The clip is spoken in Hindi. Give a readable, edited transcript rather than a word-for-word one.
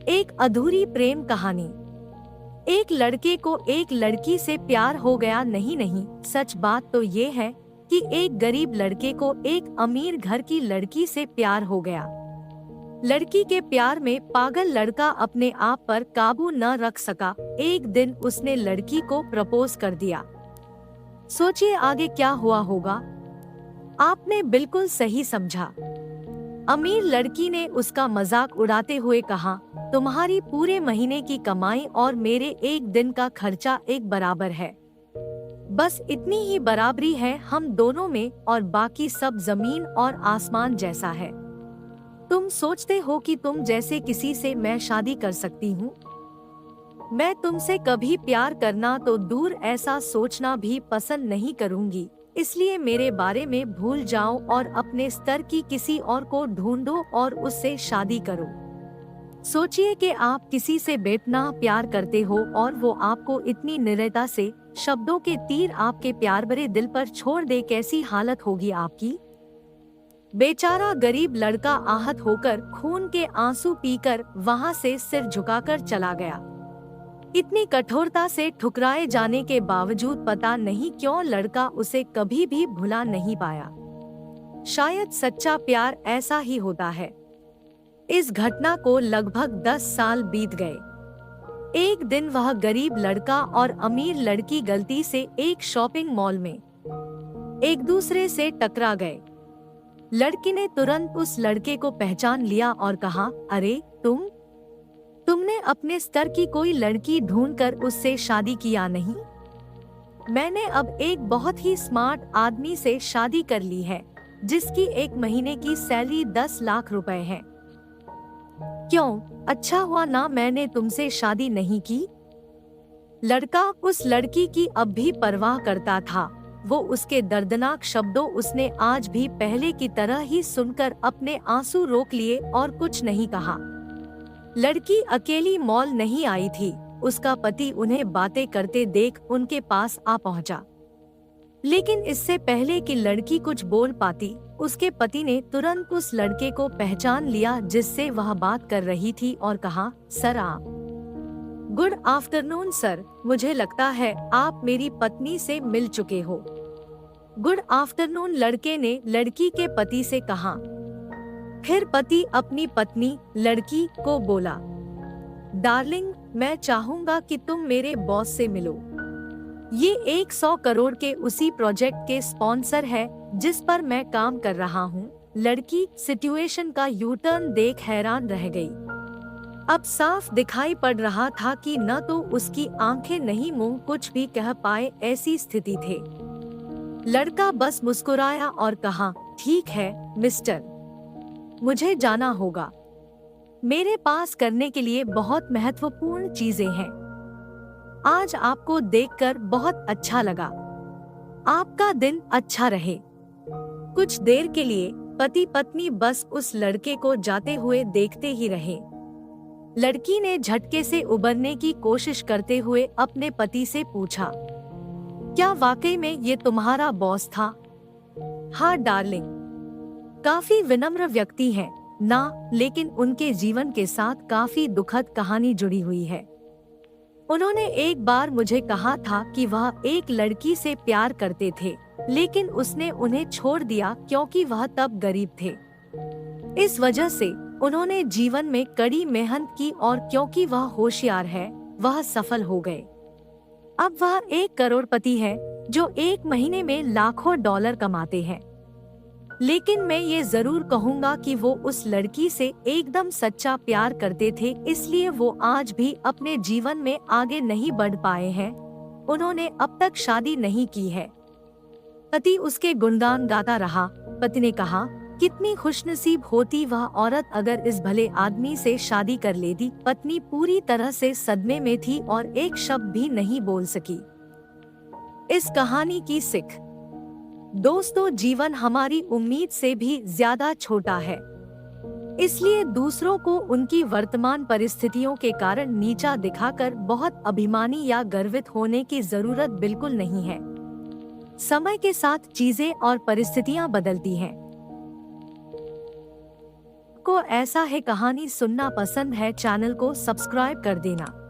एक अधूरी प्रेम कहानी। एक लड़के को एक लड़की से प्यार हो गया। नहीं नहीं, सच बात तो ये है कि एक गरीब लड़के को एक अमीर घर की लड़की से प्यार हो गया। लड़की के प्यार में पागल लड़का अपने आप पर काबू न रख सका। एक दिन उसने लड़की को प्रपोज कर दिया। सोचिए आगे क्या हुआ होगा। आपने बिल्कुल सही समझा। अमीर लड़की ने उसका मजाक उड़ाते हुए कहा, तुम्हारी पूरे महीने की कमाई और मेरे एक दिन का खर्चा एक बराबर है। बस इतनी ही बराबरी है हम दोनों में और बाकी सब जमीन और आसमान जैसा है। तुम सोचते हो कि तुम जैसे किसी से मैं शादी कर सकती हूँ? मैं तुमसे कभी प्यार करना तो दूर ऐसा सोचना भी पसंद नहीं करूँगी। इसलिए मेरे बारे में भूल जाओ और अपने स्तर की किसी और को ढूंढो और उससे शादी करो। सोचिए कि आप किसी से बेपनाह प्यार करते हो और वो आपको इतनी निर्दयता से शब्दों के तीर आपके प्यार भरे दिल पर छोड़ दे, कैसी हालत होगी आपकी। बेचारा गरीब लड़का आहत होकर खून के आंसू पीकर वहां से सिर झुकाकर चला गया। इतनी कठोरता से ठुकराए जाने के बावजूद पता नहीं क्यों लड़का उसे कभी भी भुला नहीं पाया। शायद सच्चा प्यार ऐसा ही होता है। इस घटना को लगभग 10 साल बीत गए। एक दिन वह गरीब लड़का और अमीर लड़की गलती से एक शॉपिंग मॉल में एक दूसरे से टकरा गए। लड़की ने तुरंत उस लड़के को पहचान लिया और कहा, अरे तुमने अपने स्तर की कोई लड़की ढूंढकर उससे शादी किया नहीं? मैंने अब एक बहुत ही स्मार्ट आदमी से शादी कर ली है जिसकी एक महीने की सैलरी 10 लाख रुपए है। क्यों, अच्छा हुआ ना मैंने तुमसे शादी नहीं की। लड़का उस लड़की की अब भी परवाह करता था। वो उसके दर्दनाक शब्दों उसने आज भी पहले की तरह ही सुनकर अपने आंसू रोक लिए और कुछ नहीं कहा। लड़की अकेली मॉल नहीं आई थी। उसका पति उन्हें बातें करते देख उनके पास आ पहुंचा। लेकिन इससे पहले कि लड़की कुछ बोल पाती, उसके पति ने तुरंत उस लड़के को पहचान लिया जिससे वह बात कर रही थी और कहा, सर आप। गुड आफ्टरनून सर, मुझे लगता है आप मेरी पत्नी से मिल चुके हो। गुड आफ्टरनून, लड़के ने लड़की के पति से कहा। फिर पति अपनी पत्नी लड़की को बोला, डार्लिंग, मैं चाहूंगा कि तुम मेरे बॉस से मिलो। ये 100 करोड़ के उसी प्रोजेक्ट के स्पॉन्सर है जिस पर मैं काम कर रहा हूँ। लड़की सिचुएशन का यू टर्न देख हैरान रह गई। अब साफ दिखाई पड़ रहा था कि न तो उसकी आंखें नहीं मुंह कुछ भी कह पाए ऐसी स्थिति थी। लड़का बस मुस्कुराया और कहा, ठीक है मिस्टर, मुझे जाना होगा। मेरे पास करने के लिए बहुत महत्वपूर्ण चीजें हैं। आज आपको देखकर बहुत अच्छा लगा। आपका दिन अच्छा रहे। कुछ देर के लिए पति पत्नी बस उस लड़के को जाते हुए देखते ही रहे। लड़की ने झटके से उबरने की कोशिश करते हुए अपने पति से पूछा, क्या वाकई में ये तुम्हारा बॉस था? हाँ डार्लिंग। काफी विनम्र व्यक्ति हैं ना, लेकिन उनके जीवन के साथ काफी दुखद कहानी जुड़ी हुई है। उन्होंने एक बार मुझे कहा था कि वह एक लड़की से प्यार करते थे, लेकिन उसने उन्हें छोड़ दिया क्योंकि वह तब गरीब थे। इस वजह से उन्होंने जीवन में कड़ी मेहनत की और क्योंकि वह होशियार है, वह सफल हो गए। अब वह एक करोड़पति है जो एक महीने में लाखों डॉलर कमाते हैं। लेकिन मैं ये जरूर कहूँगा कि वो उस लड़की से एकदम सच्चा प्यार करते थे, इसलिए वो आज भी अपने जीवन में आगे नहीं बढ़ पाए हैं। उन्होंने अब तक शादी नहीं की है। पति उसके गुणगान गाता रहा। पति ने कहा, कितनी खुशनसीब होती वह औरत अगर इस भले आदमी से शादी कर लेती। पत्नी पूरी तरह से सदमे में थी और एक शब्द भी नहीं बोल सकी। इस कहानी की सीख, दोस्तों, जीवन हमारी उम्मीद से भी ज्यादा छोटा है, इसलिए दूसरों को उनकी वर्तमान परिस्थितियों के कारण नीचा दिखाकर बहुत अभिमानी या गर्वित होने की जरूरत बिल्कुल नहीं है। समय के साथ चीजें और परिस्थितियां बदलती हैं। आपको ऐसा है कहानी सुनना पसंद है, चैनल को सब्सक्राइब कर देना।